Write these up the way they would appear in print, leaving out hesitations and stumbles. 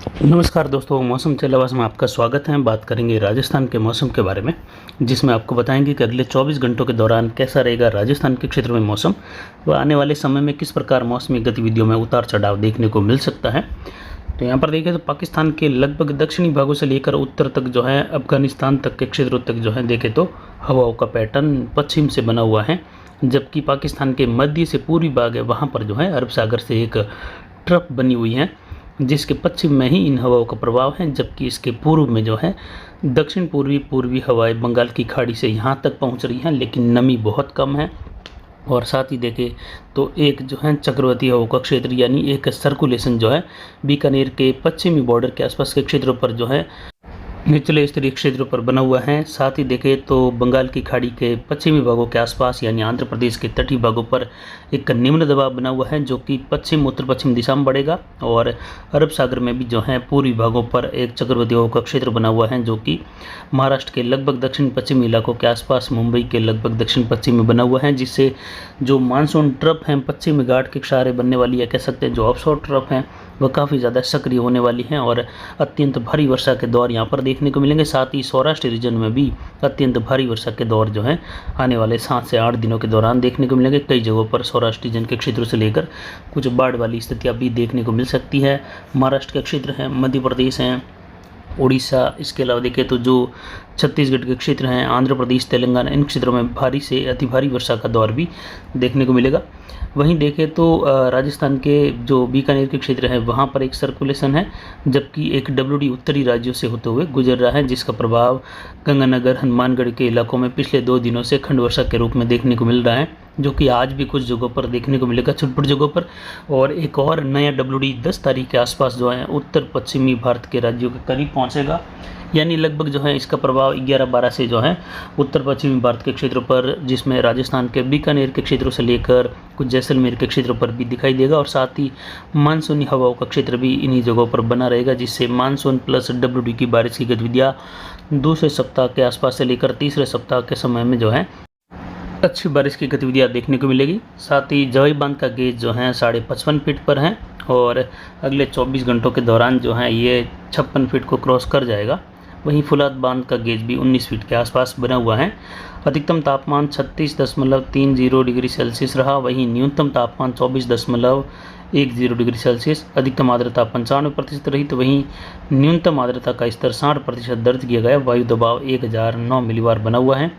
नमस्कार दोस्तों, मौसम चलावास में आपका स्वागत है। बात करेंगे राजस्थान के मौसम के बारे में, जिसमें आपको बताएंगे कि अगले 24 घंटों के दौरान कैसा रहेगा राजस्थान के क्षेत्र में मौसम व आने वाले समय में किस प्रकार मौसमी गतिविधियों में उतार चढ़ाव देखने को मिल सकता है। तो यहाँ पर देखें तो पाकिस्तान के लगभग दक्षिणी भागों से लेकर उत्तर तक जो है, अफगानिस्तान तक के क्षेत्रों तक जो है देखें तो हवाओं का पैटर्न पश्चिम से बना हुआ है, जबकि पाकिस्तान के मध्य से पूर्वी भाग है वहाँ पर जो है अरब सागर से एक ट्रफ बनी हुई है, जिसके पश्चिम में ही इन हवाओं का प्रभाव है, जबकि इसके पूर्व में जो है दक्षिण पूर्वी हवाएं बंगाल की खाड़ी से यहाँ तक पहुँच रही हैं, लेकिन नमी बहुत कम है। और साथ ही देखें तो एक जो है चक्रवाती हवाओं का क्षेत्र यानी एक सर्कुलेशन जो है बीकानेर के पश्चिमी बॉर्डर के आसपास के क्षेत्रों पर जो है निचले स्तरीय क्षेत्रों पर बना हुआ है। साथ ही देखें तो बंगाल की खाड़ी के पश्चिमी भागों के आसपास यानी आंध्र प्रदेश के तटीय भागों पर एक निम्न दबाव बना हुआ है, जो कि पश्चिम उत्तर पश्चिम दिशा में बढ़ेगा। और अरब सागर में भी जो है पूर्वी भागों पर एक चक्रवाती हवाओं का क्षेत्र बना हुआ है, जो कि महाराष्ट्र के लगभग दक्षिण पश्चिमी इलाकों के आसपास मुंबई के लगभग दक्षिण पश्चिम में बना हुआ है, जिससे जो मानसून ट्रफ हैं पश्चिमी घाट के सहारे बनने वाली है, कह सकते हैं जो ऑफशोर ट्रफ हैं वह काफ़ी ज़्यादा सक्रिय होने वाली हैं और अत्यंत भारी वर्षा के दौर यहाँ पर देखने को मिलेंगे। साथ ही सौराष्ट्र रीजन में भी अत्यंत भारी वर्षा के दौर जो है आने वाले 7 से 8 दिनों के दौरान देखने को मिलेंगे। कई जगहों पर सौराष्ट्र रीजन के क्षेत्रों से लेकर कुछ बाढ़ वाली स्थितियाँ भी देखने को मिल सकती है। महाराष्ट्र के क्षेत्र हैं, मध्य प्रदेश हैं, उड़ीसा, इसके अलावा देखें तो जो छत्तीसगढ़ के क्षेत्र हैं, आंध्र प्रदेश, तेलंगाना, इन क्षेत्रों में भारी से अति भारी वर्षा का दौर भी देखने को मिलेगा। वहीं देखें तो राजस्थान के जो बीकानेर के क्षेत्र है वहाँ पर एक सर्कुलेशन है, जबकि एक डब्ल्यूडी उत्तरी राज्यों से होते हुए गुजर रहा है, जिसका प्रभाव गंगानगर, हनुमानगढ़ के इलाकों में पिछले 2 दिनों से खंड वर्षा के रूप में देखने को मिल रहा है, जो कि आज भी कुछ जगहों पर देखने को मिलेगा, छुटपुट जगहों पर। और एक और नया डब्ल्यूडी 10 तारीख के आसपास जो है उत्तर पश्चिमी भारत के राज्यों के करीब पहुँचेगा, यानी लगभग जो है इसका प्रभाव 11-12 से जो है उत्तर पश्चिमी भारत के क्षेत्रों पर, जिसमें राजस्थान के बीकानेर के क्षेत्रों से लेकर कुछ जैसलमेर के क्षेत्रों पर भी दिखाई देगा। और साथ ही मानसूनी हवाओं का क्षेत्र भी इन्हीं जगहों पर बना रहेगा, जिससे मानसून प्लस डब्ल्यूडी की बारिश की गतिविधियाँ दूसरे सप्ताह के आसपास से लेकर तीसरे सप्ताह के समय में जो है अच्छी बारिश की गतिविधियाँ देखने को मिलेगी। साथ ही जवाई बांध का गेज जो है 55.5 फीट पर है और अगले 24 घंटों के दौरान जो है ये 56 फीट को क्रॉस कर जाएगा। वहीं फुलाद बांध का गेज भी 19 फीट के आसपास बना हुआ है। अधिकतम तापमान 36.30 डिग्री सेल्सियस रहा, वहीं न्यूनतम तापमान 24.10 डिग्री सेल्सियस। अधिकतम आर्द्रता 95% रही, तो वहीं न्यूनतम आर्द्रता का स्तर 60% दर्ज किया गया। वायु दबाव 1009 मिलीबार बना हुआ है।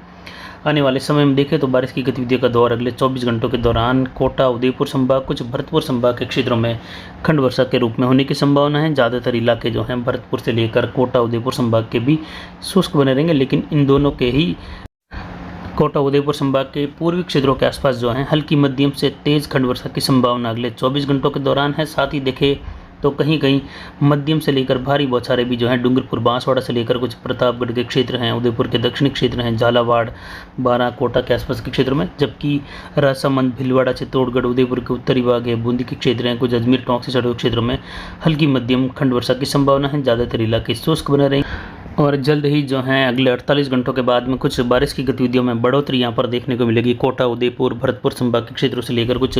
आने वाले समय में देखें तो बारिश की गतिविधियों का दौर अगले 24 घंटों के दौरान कोटा, उदयपुर संभाग, कुछ भरतपुर संभाग के क्षेत्रों में खंड वर्षा के रूप में होने की संभावना है। ज़्यादातर इलाके जो हैं भरतपुर से लेकर कोटा, उदयपुर संभाग के भी शुष्क बने रहेंगे, लेकिन इन दोनों के ही कोटा, उदयपुर संभाग के पूर्वी क्षेत्रों के आसपास जो है हल्की मध्यम से तेज़ खंड वर्षा की संभावना अगले 24 घंटों के दौरान है। साथ ही देखें तो कहीं कहीं मध्यम से लेकर भारी बौछारें भी जो हैं डूंगरपुर, बांसवाड़ा से लेकर कुछ प्रतापगढ़ के क्षेत्र हैं, उदयपुर के दक्षिणी क्षेत्र हैं, झालावाड़, बारां, कोटा के आसपास के क्षेत्र में, जबकि राजसमंद, भीलवाड़ा, चित्तौड़गढ़, उदयपुर के उत्तरी भाग है, बूंदी के क्षेत्र हैं, कुछ अजमेर, टोंक से सटे हुए क्षेत्रों में हल्की मध्यम खंड वर्षा की संभावना है। ज़्यादातर इलाके शुष्क बने रहेंगे और जल्द ही जो है अगले 48 घंटों के बाद में कुछ बारिश की गतिविधियों में बढ़ोतरी यहाँ पर देखने को मिलेगी। कोटा, उदयपुर, भरतपुर संभाग के क्षेत्रों से लेकर कुछ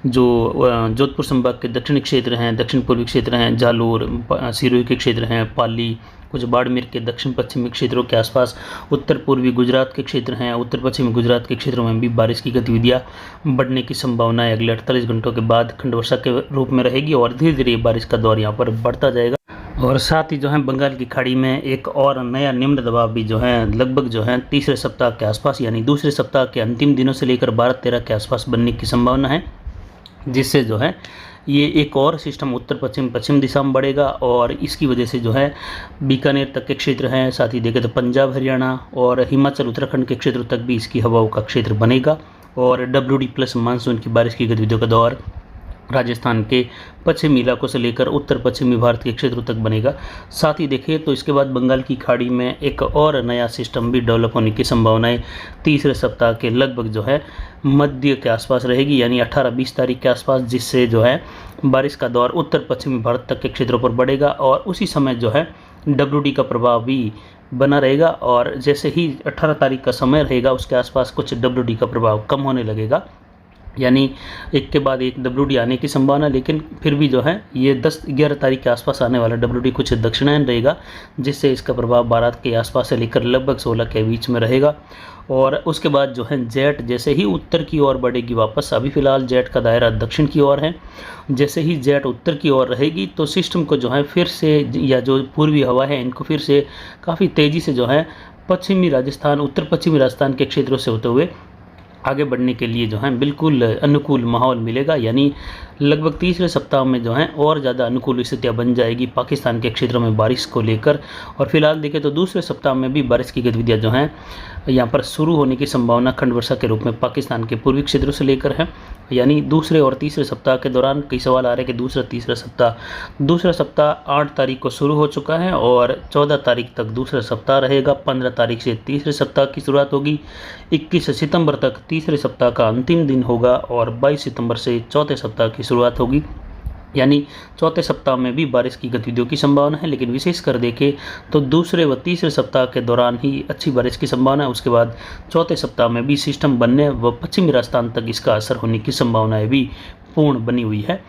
जो जोधपुर संभाग के दक्षिणी क्षेत्र हैं, दक्षिण पूर्वी क्षेत्र हैं, जालोर, सिरोही के क्षेत्र हैं, पाली, कुछ बाड़मेर के दक्षिण पश्चिमी क्षेत्रों के आसपास, उत्तर पूर्वी गुजरात के क्षेत्र हैं, उत्तर पश्चिमी गुजरात के क्षेत्रों में भी बारिश की गतिविधियाँ बढ़ने की संभावना है। अगले 48 घंटों के बाद खंड वर्षा के रूप में रहेगी और धीरे धीरे बारिश का दौर यहाँ पर बढ़ता जाएगा। और साथ ही जो है बंगाल की खाड़ी में एक और नया निम्न दबाव भी जो है लगभग जो है तीसरे सप्ताह के आसपास यानी दूसरे सप्ताह के अंतिम दिनों से लेकर 12-13 के आसपास बनने की संभावना है, जिससे जो है ये एक और सिस्टम उत्तर पश्चिम दिशा में बढ़ेगा और इसकी वजह से जो है बीकानेर तक के क्षेत्र हैं, साथ ही देखें तो पंजाब, हरियाणा और हिमाचल, उत्तराखंड के क्षेत्रों तक भी इसकी हवाओं का क्षेत्र बनेगा और डब्ल्यूडी प्लस मानसून की बारिश की गतिविधियों का दौर राजस्थान के पश्चिमी इलाकों से लेकर उत्तर पश्चिमी भारत के क्षेत्रों तक बनेगा। साथ ही देखें तो इसके बाद बंगाल की खाड़ी में एक और नया सिस्टम भी डेवलप होने की संभावनाएं तीसरे सप्ताह के लगभग जो है मध्य के आसपास रहेगी, यानी 18-20 तारीख के आसपास, जिससे जो है बारिश का दौर उत्तर पश्चिमी भारत तक के क्षेत्रों पर बढ़ेगा और उसी समय जो है डब्ल्यूडी का प्रभाव भी बना रहेगा। और जैसे ही 18 तारीख का समय रहेगा उसके आसपास कुछ डब्ल्यूडी का प्रभाव कम होने लगेगा यानी एक के बाद एक WD आने की संभावना, लेकिन फिर भी जो है ये 10-11 तारीख के आसपास आने वाला WD कुछ दक्षिणायन रहेगा, जिससे इसका प्रभाव भारत के आसपास से लेकर लगभग 16 के बीच में रहेगा। और उसके बाद जो है जेट जैसे ही उत्तर की ओर बढ़ेगी वापस, अभी फ़िलहाल जेट का दायरा दक्षिण की ओर है, जैसे ही जेट उत्तर की ओर रहेगी तो सिस्टम को जो है फिर से, या जो पूर्वी हवा है इनको फिर से काफ़ी तेज़ी से जो है पश्चिमी राजस्थान, उत्तर पश्चिमी राजस्थान के क्षेत्रों से होते हुए आगे बढ़ने के लिए जो है बिल्कुल अनुकूल माहौल मिलेगा। यानी लगभग तीसरे सप्ताह में जो है और ज़्यादा अनुकूल स्थितियाँ बन जाएगी पाकिस्तान के क्षेत्रों में बारिश को लेकर। और फिलहाल देखें तो दूसरे सप्ताह में भी बारिश की गतिविधियाँ जो हैं यहाँ पर शुरू होने की संभावना खंड वर्षा के रूप में पाकिस्तान के पूर्वी क्षेत्रों से लेकर है। यानी दूसरे और तीसरे सप्ताह के दौरान कई सवाल आ रहे हैं कि दूसरा सप्ताह 8 तारीख को शुरू हो चुका है और 14 तारीख तक दूसरा सप्ताह रहेगा। 15 तारीख से तीसरे सप्ताह की शुरुआत होगी, 21 सितंबर तक तीसरे सप्ताह का अंतिम दिन होगा और 22 सितंबर से चौथे सप्ताह की शुरुआत होगी। यानी चौथे सप्ताह में भी बारिश की गतिविधियों की संभावना है, लेकिन विशेष कर देखें तो दूसरे व तीसरे सप्ताह के दौरान ही अच्छी बारिश की संभावना है। उसके बाद चौथे सप्ताह में भी सिस्टम बनने व पश्चिमी राजस्थान तक इसका असर होने की संभावनाएं भी पूर्ण बनी हुई है।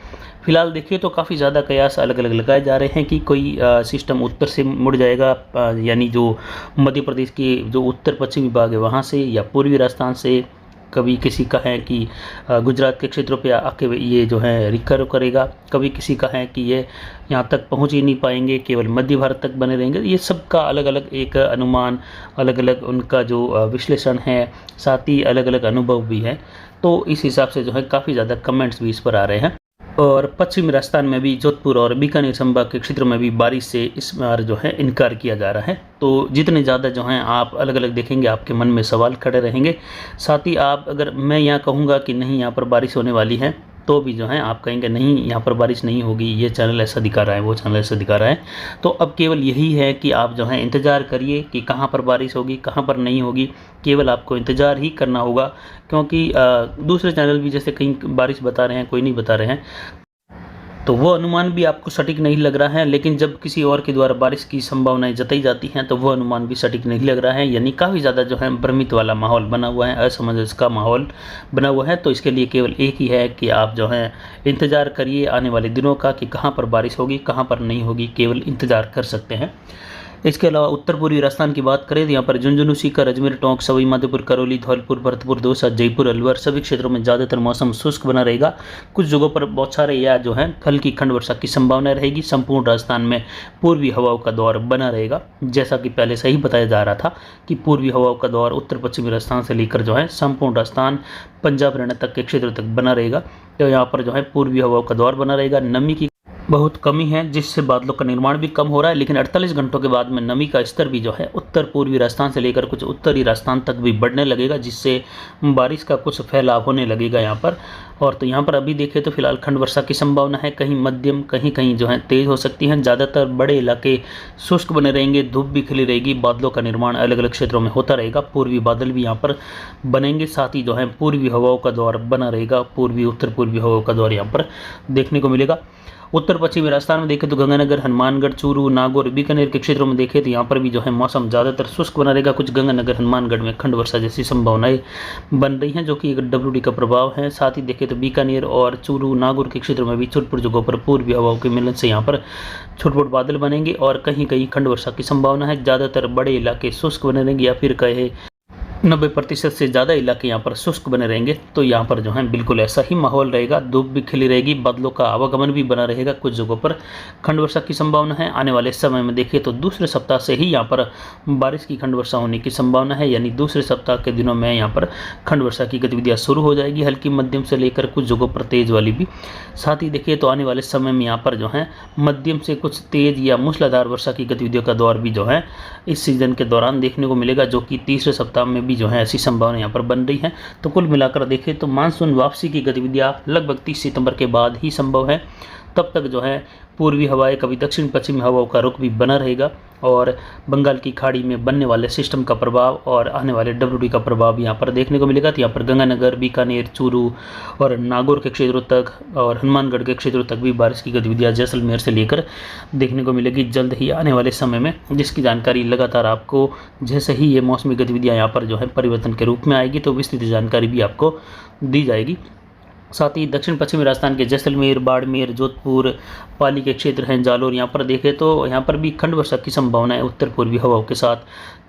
फिलहाल देखिए तो काफ़ी ज़्यादा कयास अलग अलग लगाए जा रहे हैं कि कोई सिस्टम उत्तर से मुड़ जाएगा, यानी जो मध्य प्रदेश के जो उत्तर पश्चिमी भाग है वहाँ से, या पूर्वी राजस्थान से। कभी किसी का है कि गुजरात के क्षेत्रों पे आके ये जो है रिकवर करेगा, कभी किसी का है कि ये यहाँ तक पहुँच ही नहीं पाएंगे, केवल मध्य भारत तक बने रहेंगे। ये सब का अलग अलग एक अनुमान, अलग अलग उनका जो विश्लेषण है, साथ ही अलग अलग अनुभव भी है। तो इस हिसाब से जो है काफ़ी ज़्यादा कमेंट्स भी इस पर आ रहे हैं। और पश्चिमी राजस्थान में भी जोधपुर और बीकानेर संभाग के क्षेत्रों में भी बारिश से इस बार जो है इनकार किया जा रहा है। तो जितने ज़्यादा जो हैं आप अलग अलग देखेंगे आपके मन में सवाल खड़े रहेंगे। साथ ही आप, अगर मैं यहाँ कहूँगा कि नहीं यहाँ पर बारिश होने वाली है, तो भी जो है आप कहेंगे नहीं यहाँ पर बारिश नहीं होगी, ये चैनल ऐसा दिखा रहा है, वो चैनल ऐसा दिखा रहा है। तो अब केवल यही है कि आप जो है इंतज़ार करिए कि कहाँ पर बारिश होगी, कहाँ पर नहीं होगी। केवल आपको इंतज़ार ही करना होगा, क्योंकि दूसरे चैनल भी जैसे कहीं बारिश बता रहे हैं, कोई नहीं बता रहे हैं, तो वो अनुमान भी आपको सटीक नहीं लग रहा है। लेकिन जब किसी और के द्वारा बारिश की संभावनाएं जताई जाती हैं तो वो अनुमान भी सटीक नहीं लग रहा है। यानी काफ़ी ज़्यादा जो है भ्रमित वाला माहौल बना हुआ है, असमंजस का माहौल बना हुआ है। तो इसके लिए केवल एक ही है कि आप जो है इंतज़ार करिए आने वाले दिनों का कि कहाँ पर बारिश होगी, कहाँ पर नहीं होगी, केवल इंतज़ार कर सकते हैं। इसके अलावा उत्तर पूर्वी राजस्थान की बात करें तो यहाँ पर झुंझुनू, सीकर, अजमेर, टोंक, सवाई माधोपुर, करौली, धौलपुर, भरतपुर, दौसा, जयपुर, अलवर सभी क्षेत्रों में ज़्यादातर मौसम शुष्क बना रहेगा। कुछ जगहों पर बौछारें या जो है हल्की खंड वर्षा की संभावना रहेगी। संपूर्ण राजस्थान में पूर्वी हवाओं का दौर बना रहेगा, जैसा कि पहले से ही बताया जा रहा था कि पूर्वी हवाओं का दौर उत्तर पश्चिमी राजस्थान से लेकर जो है संपूर्ण राजस्थान, पंजाब, हरियाणा तक के क्षेत्र तक बना रहेगा। तो यहाँ पर जो है पूर्वी हवाओं का दौर बना रहेगा। नमी की बहुत कमी है, जिससे बादलों का निर्माण भी कम हो रहा है, लेकिन 48 घंटों के बाद में नमी का स्तर भी जो है उत्तर पूर्वी राजस्थान से लेकर कुछ उत्तरी राजस्थान तक भी बढ़ने लगेगा, जिससे बारिश का कुछ फैलाव होने लगेगा यहाँ पर। और तो यहाँ पर अभी देखें तो फिलहाल खंड वर्षा की संभावना है, कहीं मध्यम, कहीं कहीं जो है तेज़ हो सकती हैं। ज़्यादातर बड़े इलाके शुष्क बने रहेंगे, धूप भी खिली रहेगी, बादलों का निर्माण अलग अलग क्षेत्रों में होता रहेगा। पूर्वी बादल भी यहाँ पर बनेंगे, साथ ही जो है पूर्वी हवाओं का दौर बना रहेगा, पूर्वी उत्तर पूर्वी हवाओं का दौर यहाँ पर देखने को मिलेगा। उत्तर पश्चिमी राजस्थान में देखें तो गंगानगर, हनुमानगढ़, चूरू, नागौर, बीकानेर के क्षेत्रों में देखें तो यहाँ पर भी जो है मौसम ज़्यादातर शुष्क बना रहेगा। कुछ गंगानगर, हनुमानगढ़ में खंड वर्षा जैसी संभावनाएं बन रही हैं, जो कि एक WD का प्रभाव है। साथ ही देखें तो बीकानेर और चूरू, नागौर के क्षेत्रों में भी छुटपुट जगहों पर पूर्वी हवाओं के मिलन से यहाँ पर छुटपुट बादल बनेंगे और कहीं कहीं खंड वर्षा की संभावना है। ज़्यादातर बड़े इलाके शुष्क बने रहेंगे, या फिर कहे 90% से ज़्यादा इलाके यहाँ पर शुष्क बने रहेंगे। तो यहाँ पर जो है बिल्कुल ऐसा ही माहौल रहेगा, धूप भी खिली रहेगी, बादलों का आवागमन भी बना रहेगा। कुछ जगहों पर खंड वर्षा की संभावना है। आने वाले समय में देखिए तो दूसरे सप्ताह से ही यहाँ पर बारिश की खंड वर्षा होने की संभावना है। यानी दूसरे सप्ताह के दिनों में यहाँ पर खंड वर्षा की गतिविधियाँ शुरू हो जाएगी, हल्की मध्यम से लेकर कुछ जगहों पर तेज़ वाली भी। साथ ही देखिए तो आने वाले समय में यहाँ पर जो है मध्यम से कुछ तेज़ या मूसलाधार वर्षा की गतिविधियों का दौर भी जो है इस सीज़न के दौरान देखने को मिलेगा, जो कि तीसरे सप्ताह में भी जो है ऐसी संभावना यहाँ पर बन रही है। तो कुल मिलाकर देखें तो मानसून वापसी की गतिविधियाँ लगभग 30 सितंबर के बाद ही संभव है। तब तक जो है पूर्वी हवाएं, कभी दक्षिण पश्चिमी हवाओं का रुख भी बना रहेगा और बंगाल की खाड़ी में बनने वाले सिस्टम का प्रभाव और आने वाले WD का प्रभाव यहाँ पर देखने को मिलेगा। तो यहाँ पर गंगानगर, बीकानेर, चूरू और नागौर के क्षेत्रों तक और हनुमानगढ़ के क्षेत्रों तक भी बारिश की गतिविधियाँ जैसलमेर से लेकर देखने को मिलेगी जल्द ही आने वाले समय में, जिसकी जानकारी लगातार आपको जैसे ही ये मौसमी गतिविधियाँ यहाँ पर जो है परिवर्तन के रूप में आएगी तो विस्तृत जानकारी भी आपको दी जाएगी। साथ ही दक्षिण पश्चिमी राजस्थान के जैसलमेर, बाड़मेर, जोधपुर, पाली के क्षेत्र हैं, जालोर, यहाँ पर देखें तो यहाँ पर भी खंड वर्षा की संभावना है उत्तर पूर्वी हवाओं के साथ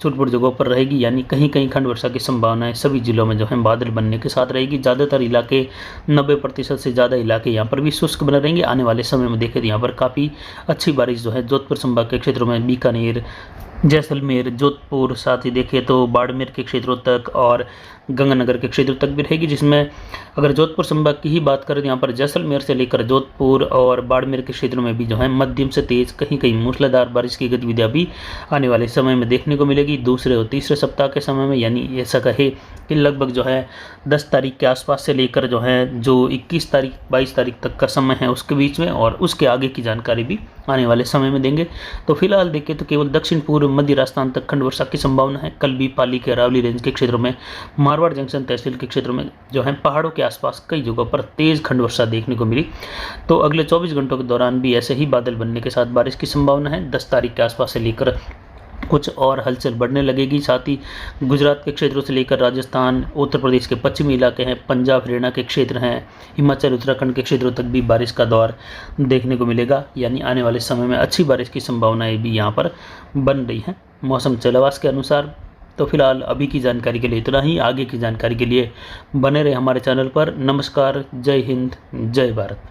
छोटी-छोटी जगहों पर रहेगी, यानी कहीं कहीं खंड वर्षा की संभावना है। सभी जिलों में जो है बादल बनने के साथ रहेगी। ज़्यादातर इलाके 90% से ज़्यादा इलाके यहाँ पर भी शुष्क बने रहेंगे। आने वाले समय में देखें तो यहाँ पर काफ़ी अच्छी बारिश जो है जोधपुर संभाग के क्षेत्रों में, बीकानेर, जैसलमेर, जोधपुर, साथ ही देखें तो बाड़मेर के क्षेत्रों तक और गंगानगर के क्षेत्रों तक भी रहेगी। जिसमें अगर जोधपुर संभाग की ही बात करें तो यहाँ पर जैसलमेर से लेकर जोधपुर और बाड़मेर के क्षेत्रों में भी जो है मध्यम से तेज, कहीं कहीं मूसलाधार बारिश की गतिविधियाँ भी आने वाले समय में देखने को मिलेगी। दूसरे और तीसरे सप्ताह के समय में, यानी ऐसा कहे कि लगभग जो है 10 तारीख के आसपास से लेकर जो है जो 21 तारीख 22 तारीख तक का समय है उसके बीच में, और उसके आगे की जानकारी भी आने वाले समय में देंगे। तो फिलहाल देखें तो केवल दक्षिण पूर्व मध्य राजस्थान तक खंड वर्षा की संभावना है। कल भी पाली के अरावली रेंज के क्षेत्रों में, मारवाड़ जंक्शन तहसील के क्षेत्रों में जो है पहाड़ों के आसपास कई जगहों पर तेज खंड वर्षा देखने को मिली। तो अगले 24 घंटों के दौरान भी ऐसे ही बादल बनने के साथ बारिश की संभावना है। 10 तारीख के आसपास से लेकर कुछ और हलचल बढ़ने लगेगी। साथ ही गुजरात के क्षेत्रों से लेकर राजस्थान, उत्तर प्रदेश के पश्चिमी इलाके हैं, पंजाब हरियाणा के क्षेत्र हैं, हिमाचल उत्तराखंड के क्षेत्रों तक भी बारिश का दौर देखने को मिलेगा। यानी आने वाले समय में अच्छी बारिश की संभावनाएं भी यहाँ पर बन रही हैं मौसम जलावास के अनुसार। तो फिलहाल अभी की जानकारी के लिए इतना ही। आगे की जानकारी के लिए बने रहे हमारे चैनल पर। नमस्कार, जय हिंद, जय भारत।